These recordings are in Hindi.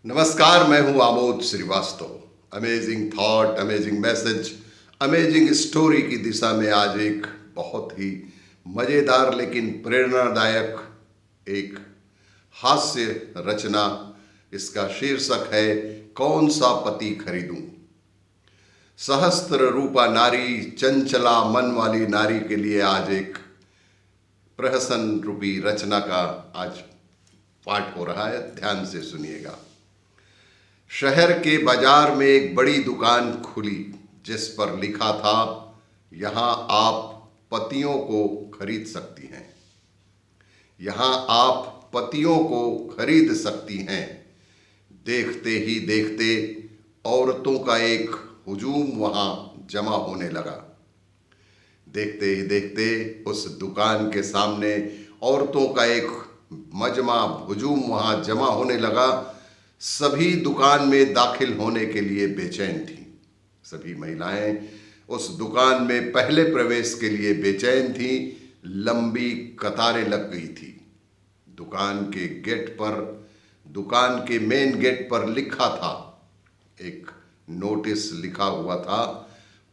नमस्कार, मैं हूं Amod Shrivastava. Amazing thought, amazing message, amazing story की दिशा में आज एक बहुत ही मज़ेदार लेकिन प्रेरणादायक एक हास्य रचना। इसका शीर्षक है कौन सा पति खरीदूं। सहस्त्र रूपा नारी, चंचला मन वाली नारी के लिए आज एक प्रहसन रूपी रचना का आज पाठ हो रहा है। ध्यान से सुनिएगा। शहर के बाजार में एक बड़ी दुकान खुली जिस पर लिखा था, यहाँ आप पतियों को खरीद सकती हैं। यहाँ आप पतियों को खरीद सकती हैं। देखते ही देखते औरतों का एक हुजूम वहाँ जमा होने लगा। देखते ही देखते उस दुकान के सामने औरतों का एक मजमा हुजूम वहाँ जमा होने लगा। सभी दुकान में दाखिल होने के लिए बेचैन थी। सभी महिलाएं उस दुकान में पहले प्रवेश के लिए बेचैन थी। लंबी कतारें लग गई थी। दुकान के मेन गेट पर लिखा था, एक नोटिस लिखा हुआ था,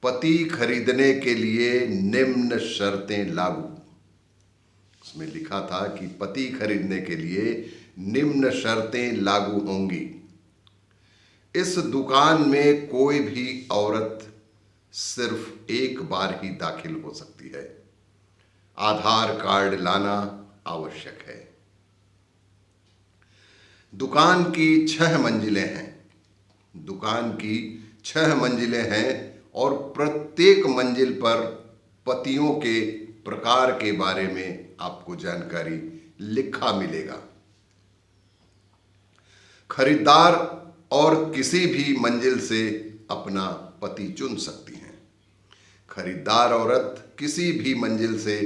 पति खरीदने के लिए निम्न शर्तें लागू। उसमें लिखा था कि पति खरीदने के लिए निम्न शर्तें लागू होंगी। इस दुकान में कोई भी औरत सिर्फ एक बार ही दाखिल हो सकती है। आधार कार्ड लाना आवश्यक है। दुकान की 6 मंजिलें हैं। दुकान की 6 मंजिलें हैं और प्रत्येक मंजिल पर पतियों के प्रकार के बारे में आपको जानकारी लिखा मिलेगा। खरीदार और किसी भी मंजिल से अपना पति चुन सकती हैं। खरीदार औरत किसी भी मंजिल से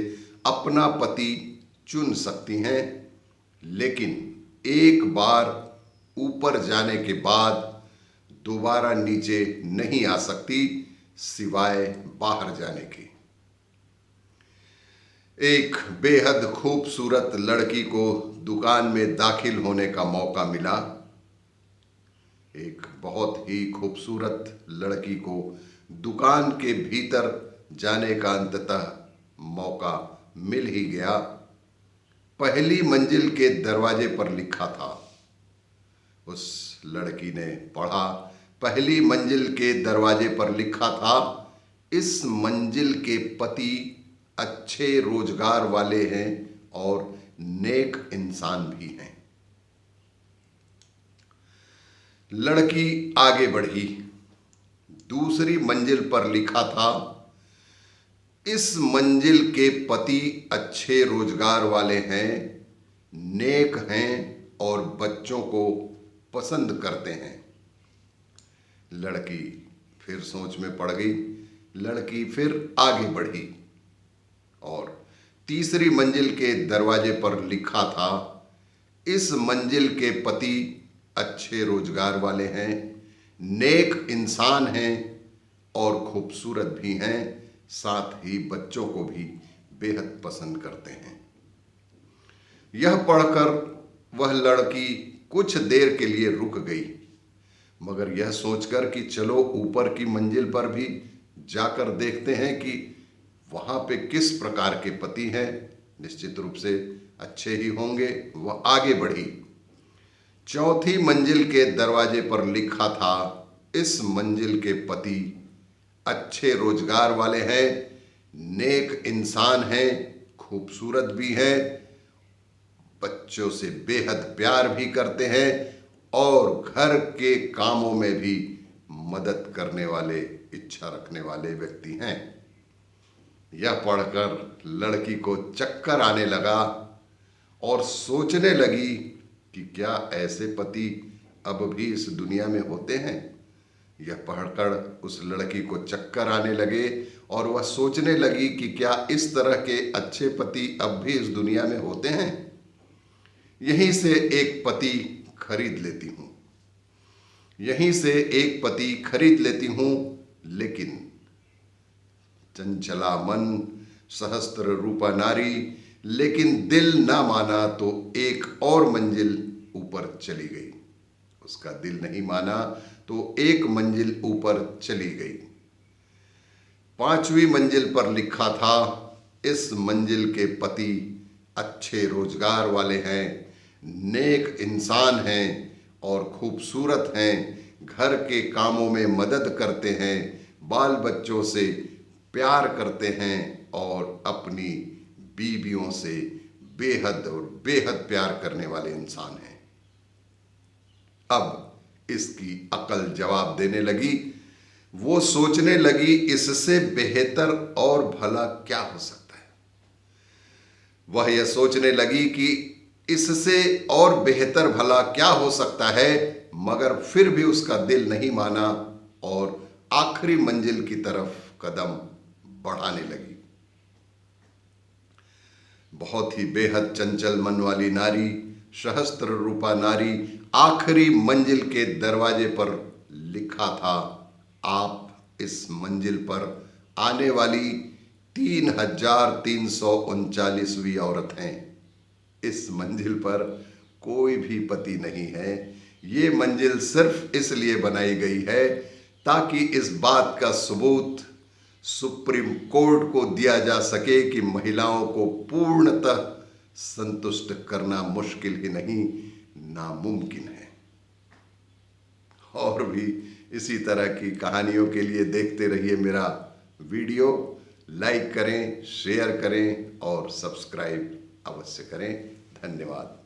अपना पति चुन सकती हैं, लेकिन एक बार ऊपर जाने के बाद दोबारा नीचे नहीं आ सकती, सिवाय बाहर जाने के। एक बेहद खूबसूरत लड़की को दुकान में दाखिल होने का मौका मिला। एक बहुत ही खूबसूरत लड़की को दुकान के भीतर जाने का अंततः मौका मिल ही गया। पहली मंजिल के दरवाजे पर लिखा था। उस लड़की ने पढ़ा, पहली मंजिल के दरवाजे पर लिखा था, इस मंजिल के पति अच्छे रोजगार वाले हैं और नेक इंसान भी हैं। लड़की आगे बढ़ी। दूसरी मंजिल पर लिखा था, इस मंजिल के पति अच्छे रोजगार वाले हैं, नेक हैं और बच्चों को पसंद करते हैं। लड़की फिर सोच में पड़ गई। लड़की फिर आगे बढ़ी और तीसरी मंजिल के दरवाजे पर लिखा था, इस मंजिल के पति अच्छे रोजगार वाले हैं, नेक इंसान हैं और खूबसूरत भी हैं, साथ ही बच्चों को भी बेहद पसंद करते हैं। यह पढ़कर वह लड़की कुछ देर के लिए रुक गई, मगर यह सोचकर कि चलो ऊपर की मंजिल पर भी जाकर देखते हैं कि वहाँ पे किस प्रकार के पति हैं। निश्चित रूप से अच्छे ही होंगे। वह आगे बढ़ी। चौथी मंजिल के दरवाजे पर लिखा था, इस मंजिल के पति अच्छे रोजगार वाले हैं, नेक इंसान हैं, खूबसूरत भी हैं, बच्चों से बेहद प्यार भी करते हैं और घर के कामों में भी मदद करने वाले, इच्छा रखने वाले व्यक्ति हैं। यह पढ़कर लड़की को चक्कर आने लगा और सोचने लगी कि क्या ऐसे पति अब भी इस दुनिया में होते हैं। यह पढ़कर उस लड़की को चक्कर आने लगे और वह सोचने लगी कि क्या इस तरह के अच्छे पति अब भी इस दुनिया में होते हैं। यहीं से एक पति खरीद लेती हूँ। यहीं से एक पति खरीद लेती हूँ, लेकिन चंचला मन, सहस्त्र रूपा नारी, लेकिन दिल ना माना तो एक और मंजिल ऊपर चली गई। उसका दिल नहीं माना तो एक मंजिल ऊपर चली गई। 5वीं मंजिल पर लिखा था, इस मंजिल के पति अच्छे रोजगार वाले हैं, नेक इंसान हैं और खूबसूरत हैं, घर के कामों में मदद करते हैं, बाल बच्चों से प्यार करते हैं और अपनी बीवियों से बेहद और बेहद प्यार करने वाले इंसान हैं। अब इसकी अकल जवाब देने लगी। वो सोचने लगी, इससे बेहतर और भला क्या हो सकता है। वह यह सोचने लगी कि इससे और बेहतर भला क्या हो सकता है, मगर फिर भी उसका दिल नहीं माना और आखिरी मंजिल की तरफ कदम बढ़ाने लगी। बहुत ही बेहद चंचल मन वाली नारी, सहस्त्र रूपा नारी, आखिरी मंजिल के दरवाजे पर लिखा था, आप इस मंजिल पर आने वाली 3339वीं औरत हैं। इस मंजिल पर कोई भी पति नहीं है। ये मंजिल सिर्फ इसलिए बनाई गई है ताकि इस बात का सबूत सुप्रीम कोर्ट को दिया जा सके कि महिलाओं को पूर्णतः संतुष्ट करना मुश्किल ही नहीं, नामुमकिन है। और भी इसी तरह की कहानियों के लिए देखते रहिए मेरा वीडियो। लाइक करें, शेयर करें और सब्सक्राइब अवश्य करें। धन्यवाद।